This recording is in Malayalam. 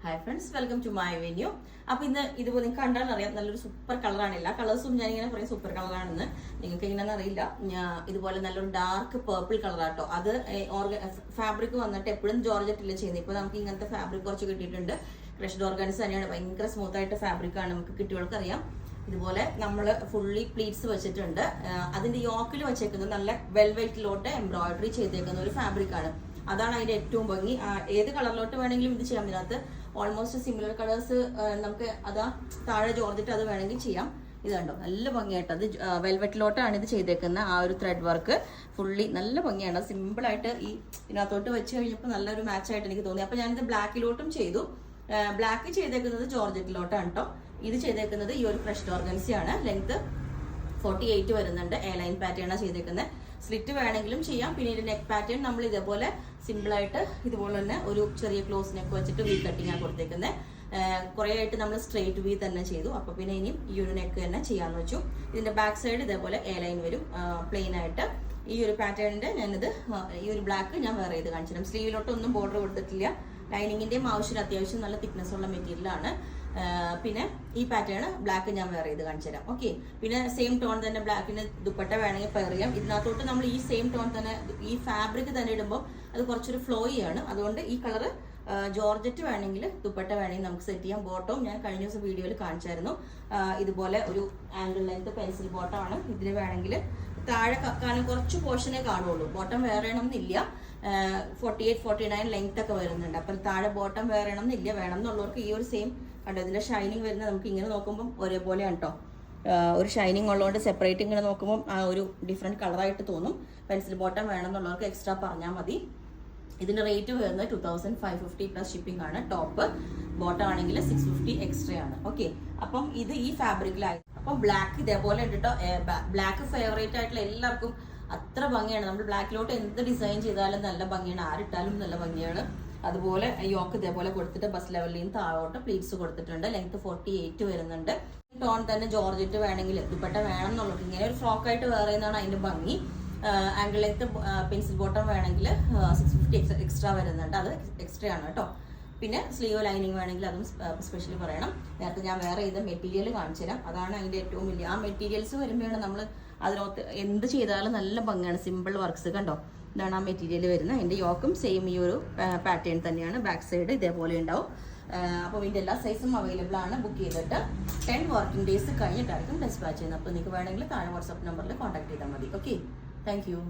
Hi friends, welcome to my venue. അപ്പൊ ഇന്ന് ഇതുപോലെ നിങ്ങൾക്ക് കണ്ടാൽ അറിയാം, നല്ലൊരു സൂപ്പർ കളറാണ്. എല്ലാ കളേഴ്സും ഞാൻ ഇങ്ങനെ പറയും സൂപ്പർ കളറാണെന്ന്. നിങ്ങൾക്ക് എങ്ങനെയാണെന്ന് അറിയില്ല. ഇതുപോലെ നല്ലൊരു ഡാർക്ക് പേർപ്പിൾ കളറാട്ടോ. അത് ഫാബ്രിക് വന്നിട്ട് എപ്പോഴും ജോർജറ്റില്ല ചെയ്യുന്നത്. ഇപ്പൊ നമുക്ക് ഇങ്ങനത്തെ ഫാബ്രിക് കുറച്ച് കിട്ടിയിട്ടുണ്ട്. ക്രഷ്ഡ് ഓർഗൻസ് തന്നെയാണ്, ഭയങ്കര സ്മൂത്ത് ആയിട്ട് ഫാബ്രിക് ആണ്. നമുക്ക് കിട്ടിയവർക്ക് അറിയാം. ഇതുപോലെ നമ്മൾ ഫുള്ളി പ്ലീറ്റ്സ് വെച്ചിട്ടുണ്ട്. അതിന്റെ യോക്കിൽ വെച്ചേക്കുന്നത് നല്ല വെൽവെറ്റിലോട്ട് എംബ്രോയിഡറി ചെയ്തേക്കുന്ന ഒരു ഫാബ്രിക് ആണ്. അതാണ് അതിന്റെ ഏറ്റവും ഭംഗി. ഏത് കളറിലോട്ട് വേണമെങ്കിലും ഇത് ചെയ്യാം. ഇതിനകത്ത് ഓൾമോസ്റ്റ് സിമിലർ കളേഴ്സ് നമുക്ക് അതാ താഴെ ജോർജറ്റ് അത് വേണമെങ്കിൽ ചെയ്യാം. ഇത് കണ്ടോ, നല്ല ഭംഗിയായിട്ട് അത് വെൽവെറ്റിലോട്ടാണ് ഇത് ചെയ്തേക്കുന്നത്. ആ ഒരു ത്രെഡ് വർക്ക് ഫുള്ളി നല്ല ഭംഗിയാണ്. സിമ്പിൾ ആയിട്ട് ഈ ഇതിനകത്തോട്ട് വെച്ച് കഴിഞ്ഞപ്പോൾ നല്ലൊരു മാച്ച് ആയിട്ട് എനിക്ക് തോന്നി. അപ്പൊ ഞാനിത് ബ്ലാക്കിലോട്ടും ചെയ്തു. ബ്ലാക്ക് ചെയ്തേക്കുന്നത് ജോർജറ്റിലോട്ടാണ് കേട്ടോ. ഇത് ചെയ്തേക്കുന്നത് ഈ ഒരു ക്രഷ്ഡ് ഓർഗൻസി ആണ്. ലെങ്ത് 48 വരുന്നുണ്ട്. എ ലൈൻ പാറ്റേൺ ആണ് ചെയ്തേക്കുന്നത്. സ്ലിറ്റ് വേണമെങ്കിലും ചെയ്യാം. പിന്നെ ഇതിന്റെ നെക്ക് പാറ്റേൺ നമ്മൾ ഇതേപോലെ സിമ്പിൾ ആയിട്ട് ഇതുപോലെ തന്നെ ഒരു ചെറിയ ക്ലോസ് നെക്ക് വെച്ചിട്ട് വി കട്ടിങ് ആണ് കൊടുത്തേക്കുന്നത്. കുറെ ആയിട്ട് നമ്മൾ സ്ട്രെയിറ്റ് വി തന്നെ ചെയ്തു. അപ്പൊ പിന്നെ ഇനിയും ഈ ഒരു നെക്ക് തന്നെ ചെയ്യാന്ന് വെച്ചു. ഇതിന്റെ ബാക്ക് സൈഡ് ഇതേപോലെ എ ലൈൻ വരും, പ്ലെയിൻ ആയിട്ട്. ഈ ഒരു പാറ്റേണിന്റെ ഞാനിത് ഈ ഒരു ബ്ലാക്ക് ഞാൻ വേറെ ചെയ്ത് കാണിച്ചു തരാം. സ്ലീവിലോട്ടൊന്നും ബോർഡർ കൊടുത്തിട്ടില്ല. ലൈനിങ്ങിന്റെയും ആവശ്യമില്ല, അത്യാവശ്യം നല്ല തിക്നെസ് ഉള്ള മെറ്റീരിയലാണ്. പിന്നെ ഈ പാറ്റേൺ ബ്ലാക്ക് ഞാൻ വേറെ ചെയ്ത് കാണിച്ചു തരാം. ഓക്കെ, പിന്നെ സെയിം ടോൺ തന്നെ ബ്ലാക്കിന് ദുപ്പട്ട വേണമെങ്കിൽ പെയർ ചെയ്യാം. ഇതിനകത്തോട്ട് നമ്മൾ ഈ സെയിം ടോൺ തന്നെ ഈ ഫാബ്രിക് തന്നെ ഇടുമ്പോൾ അത് കുറച്ചൊരു ഫ്ലോയി ആണ്. അതുകൊണ്ട് ഈ കളറ് ജോർജറ്റ് വേണമെങ്കിൽ ദുപ്പട്ട വേണമെങ്കിൽ നമുക്ക് സെറ്റ് ചെയ്യാം. ബോട്ടവും ഞാൻ കഴിഞ്ഞ ദിവസം വീഡിയോയിൽ കാണിച്ചായിരുന്നു. ഇതുപോലെ ഒരു ആംഗിൾ ലെങ്ത് പെൻസിൽ ബോട്ടം ആണ്. ഇതിന് വേണമെങ്കിൽ താഴെ കാരണം കുറച്ച് പോർഷനേ കാണുള്ളൂ. ബോട്ടം വേറെ എന്നില്ല. 48, 49 ലെങ്ത് ഒക്കെ വരുന്നുണ്ട്. അപ്പം താഴെ ബോട്ടം വേറെ എന്നില്ല. വേണം എന്നുള്ളവർക്ക് ഈ ഒരു സെയിം കണ്ടോ, ഇതിന്റെ ഷൈനിങ് വരുന്നത് നമുക്ക് ഇങ്ങനെ നോക്കുമ്പോൾ ഒരേപോലെയാണ് കേട്ടോ. ഒരു ഷൈനിങ് ഉള്ളതുകൊണ്ട് സെപ്പറേറ്റ് ഇങ്ങനെ നോക്കുമ്പോൾ ഒരു ഡിഫറെന്റ് കളറായിട്ട് തോന്നും. പെൻസിൽ ബോട്ടം വേണം എന്നുള്ളവർക്ക് എക്സ്ട്രാ പറഞ്ഞാൽ മതി. ഇതിന്റെ റേറ്റ് വരുന്നത് 2550 പ്ലസ് ഷിപ്പിംഗ് ആണ്. ടോപ്പ് ബോട്ടം ആണെങ്കിൽ 650 എക്സ്ട്രാ ആണ്. ഓക്കെ, അപ്പം ഇത് ഈ ഫാബ്രിക്കിലായി. അപ്പം ബ്ലാക്ക് ഇതേപോലെ ഉണ്ട് കേട്ടോ. ബ്ലാക്ക് ഫേവറേറ്റ് ആയിട്ടുള്ള എല്ലാവർക്കും അത്ര ഭംഗിയാണ്. നമ്മൾ ബ്ലാക്കിലോട്ട് എന്ത് ഡിസൈൻ ചെയ്താലും നല്ല ഭംഗിയാണ്, ആരിട്ടാലും നല്ല ഭംഗിയാണ്. അതുപോലെ യോക്ക് ഇതേപോലെ കൊടുത്തിട്ട് ബസ് ലെവലിൽ നിന്ന് താഴോട്ട് പ്ലീറ്റ്സ് കൊടുത്തിട്ടുണ്ട്. ലെങ്ത് 48 വരുന്നുണ്ട്. ടോൺ തന്നെ ജോർജറ്റ് വേണമെങ്കിൽ ദുപ്പട്ട വേണം എന്നുള്ളത്. ഇങ്ങനെ ഒരു ഫ്രോക്ക് ആയിട്ട് വേറെ എന്നാണ് അതിന്റെ ഭംഗി. ആംഗിൾ ലെങ്ത് പെൻസിൽ ബോട്ടം വേണമെങ്കിൽ 650 എക്സ്ട്രാ വരുന്നുണ്ട്. അത് എക്സ്ട്രാ ആണ് കേട്ടോ. പിന്നെ സ്ലീവ് ലൈനിങ് വേണമെങ്കിൽ അതും സ്പെഷ്യലി പറയണം. നേരത്തെ ഞാൻ വേറെ ചെയ്ത മെറ്റീരിയൽ കാണിച്ചു തരാം. അതാണ് അതിന്റെ ഏറ്റവും വലിയ. ആ മെറ്റീരിയൽസ് വരുമ്പോഴാണ് നമ്മൾ അതിനകത്ത് എന്ത് ചെയ്താലും നല്ല ഭംഗിയാണ്. സിമ്പിൾ വർക്ക്സ് കണ്ടോ, ഇതാണ് ആ മെറ്റീരിയൽ വരുന്നത്. അതിന്റെ യോക്കും സെയിം ഈ ഒരു പാറ്റേൺ തന്നെയാണ്. ബാക്ക് സൈഡ് ഇതേപോലെ ഉണ്ടാവും. അപ്പോൾ ഇതിന്റെ എല്ലാ സൈസും അവൈലബിൾ ആണ്. ബുക്ക് ചെയ്തിട്ട് 10 വർക്കിംഗ് ഡേയ്സ് കഴിഞ്ഞിട്ടായിരിക്കും ഡിസ്പാച്ച് ചെയ്യുന്നത്. അപ്പോൾ നിങ്ങൾക്ക് വേണമെങ്കിൽ താഴെ വാട്സ്ആപ്പ് നമ്പറിൽ കോൺടാക്ട് ചെയ്താൽ മതി. Okay, thank you.